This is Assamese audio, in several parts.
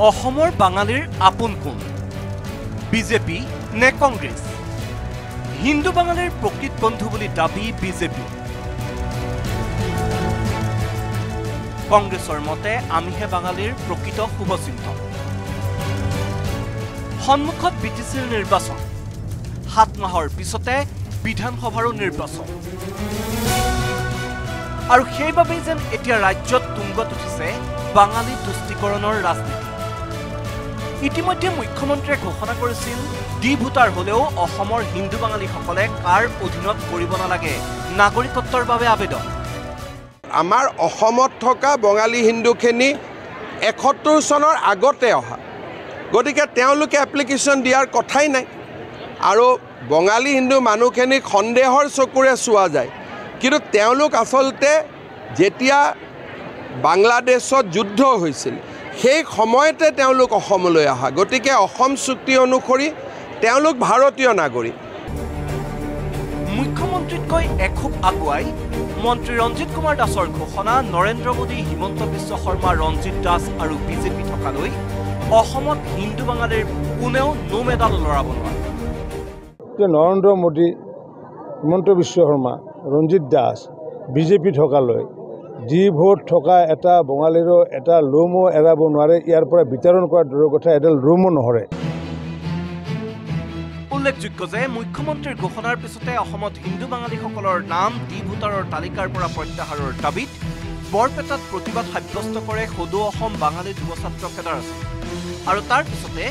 অসমৰ বাঙালীৰ আপোন কোন বিজেপি নে কংগ্ৰেছ হিন্দু বাঙালীৰ প্ৰকৃত বন্ধু বুলি দাবী বিজেপি কংগ্ৰেছৰ মতে আমিহে বাঙালীৰ প্ৰকৃত শুভচিন্তক সন্মুখত বিটিচিৰ নিৰ্বাচন 7 মাহৰ পিছতে বিধানসভাৰো নিৰ্বাচন আৰু সেইবাবেই যেন এতিয়া ৰাজ্যত তুংগত উঠিছে বাঙালী তুষ্টিকৰণৰ ৰাজনীতি ইতিমধ্যে মুখ্যমন্ত্ৰীয়ে ঘোষণা কৰিছিল ডি ভোটাৰ হলেও অসমৰ হিন্দু বাঙালীসকলে কাৰ অধীনত কৰিব নালাগে নাগৰিকত্বৰ বাবে আবেদন আমাৰ অসমত থকা বঙালী হিন্দুখিনি 71 চনৰ আগতে অহা গতিকে তেওঁলোকে এপ্লিকেশ্যন দিয়াৰ কথাই নাই আৰু বঙালী হিন্দু মানুহখিনিক সন্দেহৰ চকুৰে চোৱা যায় কিন্তু তেওঁলোক আচলতে যেতিয়া বাংলাদেশত যুদ্ধ হৈছিল সেই সময়তে তেওঁলোক অসমলৈ আহা গতিকে অসম চুক্তি অনুসৰি তেওঁলোক ভাৰতীয় নাগৰিক মুখ্যমন্ত্ৰীতকৈ এখোপ আগুৱাই মন্ত্ৰী ৰঞ্জিত কুমাৰ দাসৰ ঘোষণা নৰেন্দ্ৰ মোদী হিমন্ত বিশ্ব শৰ্মা ৰঞ্জিত দাস আৰু বিজেপি থকালৈ অসমত হিন্দু বাঙালীৰ কোনেও নো মেডাল লৰাব নোৱাৰে নৰেন্দ্ৰ মোদী হিমন্ত বিশ্ব শৰ্মা ৰঞ্জিত দাস বিজেপি থকালৈ ডি ভোট থকা এটা বঙালীৰো এটা লোমো এৰাব নোৱাৰে ইয়াৰ পৰা বিতৰণ কৰাৰ দূৰৰ কথা এডাল ৰুমো নহৰে উল্লেখযোগ্য যে মুখ্যমন্ত্ৰীৰ ঘোষণাৰ পিছতে অসমত হিন্দু বাঙালীসকলৰ নাম ডি ভোটাৰৰ তালিকাৰ পৰা প্ৰত্যাহাৰৰ দাবীত বৰপেটাত প্ৰতিবাদ সাব্যস্ত কৰে সদৌ অসম বাঙালী যুৱ ছাত্ৰ ফেডাৰেচন আৰু তাৰ পিছতে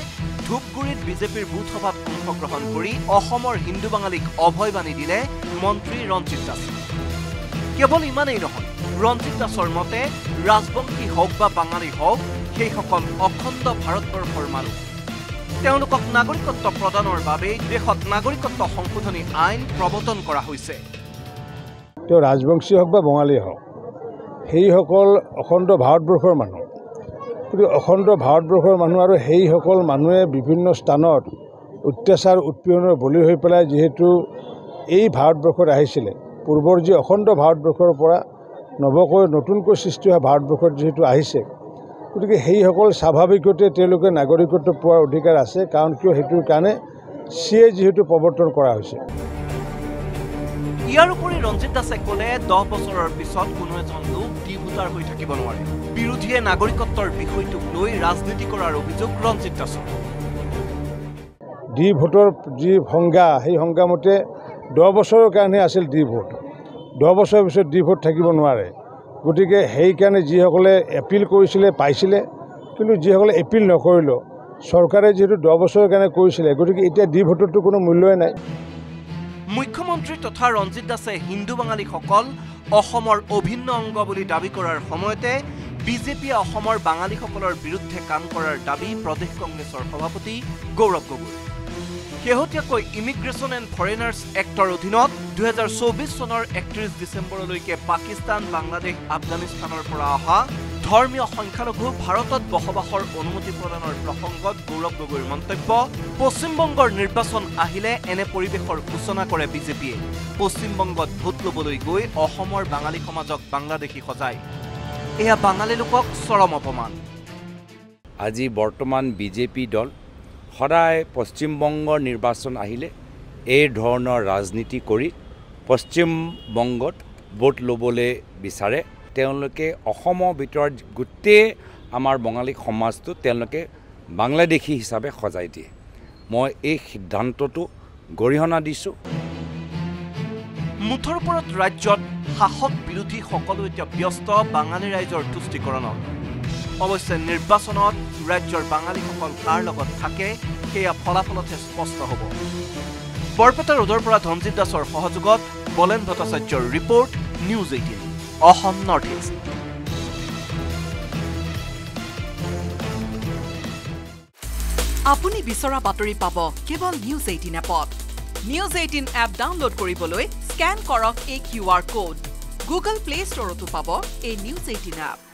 ধূপগুৰিত বিজেপিৰ বুথ সভাত অংশগ্ৰহণ কৰি অসমৰ হিন্দু বাঙালীক অভয় বাণী দিলে মন্ত্ৰী ৰঞ্জিত দাস কেৱল ইমানেই নহয় ৰঞ্জিত দাসৰ মতে ৰাজবংশী হওক বা বাঙালী হওক সেইসকল অখণ্ড ভাৰতবৰ্ষৰ মানুহ তেওঁলোকক নাগৰিকত্ব প্ৰদানৰ বাবে দেশত নাগৰিকত্ব সংশোধনী আইন প্ৰৱৰ্তন কৰা হৈছে তেওঁ ৰাজবংশী হওক বা বঙালী হওক সেইসকল অখণ্ড ভাৰতবৰ্ষৰ মানুহ কিন্তু অখণ্ড ভাৰতবৰ্ষৰ মানুহ আৰু সেইসকল মানুহে বিভিন্ন স্থানত অত্যাচাৰ উৎপীড়নৰ বলি হৈ পেলাই যিহেতু এই ভাৰতবৰ্ষত আহিছিলে পূৰ্বৰ যি অখণ্ড ভাৰতবৰ্ষৰ পৰা নতুনকৈ সৃষ্টি হোৱা ভাৰতবৰ্ষত যিহেতু আহিছে গতিকে সেইসকল স্বাভাৱিকতে তেওঁলোকে নাগৰিকত্ব পোৱাৰ অধিকাৰ আছে কাৰণ কিয় সেইটোৰ কাৰণে সিয়ে যিহেতু প্ৰৱৰ্তন কৰা হৈছে ইয়াৰ উপৰি ৰঞ্জিত দাসে ক'লে 10 বছৰৰ পিছত কোনো এজন লোক ডি ভোটাৰ হৈ থাকিব নোৱাৰে বিৰোধীয়ে নাগৰিকত্বৰ বিষয়টোক লৈ ৰাজনীতি কৰাৰ অভিযোগ ৰঞ্জিত দাসৰ ডি ভোটৰ যি সংজ্ঞা সেই সংজ্ঞামতে 10 বছৰৰ কাৰণে আছিল ডি ভোট 10 বছৰৰ পিছত ডি ভোট থাকিব নোৱাৰে গতিকে সেইকাৰণে যিসকলে এপিল কৰিছিলে পাইছিলে কিন্তু যিসকলে এপিল নকৰিলে চৰকাৰে যিহেতু 10 বছৰৰ কাৰণে কৰিছিলে গতিকে এতিয়া ডি ভোটৰটো কোনো মূল্যই নাই মুখ্যমন্ত্ৰী তথা ৰঞ্জিত দাসে হিন্দু বাঙালীসকল অসমৰ অভিন্ন অংগ বুলি দাবী কৰাৰ সময়তে বিজেপিয়ে অসমৰ বাঙালীসকলৰ বিৰুদ্ধে কাম কৰাৰ দাবী প্ৰদেশ কংগ্ৰেছৰ সভাপতি গৌৰৱ গগৈ শেহতীয়াকৈ ইমিগ্ৰেশ্যন এণ্ড ফৰেনাৰ্ছ এক্টৰ অধীনত 2024 চনৰ 31 ডিচেম্বৰলৈকে পাকিস্তান বাংলাদেশ আফগানিস্তানৰ পৰা অহা ধৰ্মীয় সংখ্যালঘু ভাৰতত বসবাসৰ অনুমতি প্ৰদানৰ প্ৰসংগত গৌৰৱ গগৈৰ মন্তব্য পশ্চিমবংগৰ নিৰ্বাচন আহিলে এনে পৰিৱেশৰ সূচনা কৰে বিজেপিয়ে পশ্চিমবংগত ভোট ল'বলৈ গৈ অসমৰ বাঙালী সমাজক বাংলাদেশী সজায় এয়া বাঙালী লোকক চৰম অপমান আজি বৰ্তমান বিজেপি দল সদায় পশ্চিমবংগৰ নিৰ্বাচন আহিলে এই ধৰণৰ ৰাজনীতি কৰি পশ্চিমবংগত ভোট ল'বলৈ বিচাৰে তেওঁলোকে অসমৰ ভিতৰত গোটেই আমাৰ বঙালী সমাজটো তেওঁলোকে বাংলাদেশী হিচাপে সজাই দিয়ে মই এই সিদ্ধান্তটো গৰিহণা দিছোঁ মুঠৰ ওপৰত ৰাজ্যত শাসক বিৰোধী সকলো এতিয়া ব্যস্ত বাঙালী ৰাইজৰ তুষ্টিকৰণত অৱশ্যে নিৰ্বাচনত ৰাজ্যৰ বাঙালীসকল কাৰ লগত থাকে সেয়া ফলাফলতহে স্পষ্ট হ'ব বৰপেটা ৰোডৰ পৰা ধনজিত দাসৰ সহযোগত বলেন ভট্টাচাৰ্যৰ report news 18 Assam north east আপুনি বিচৰা বাতৰি পাব কেৱল নিউজ 18 এপত নিউজ 18 এপ ডাউনলোড কৰিবলৈ স্কেন কৰক এই QR কোড গুগল প্লে ষ্টৰতো পাব এই নিউজ 18 এপ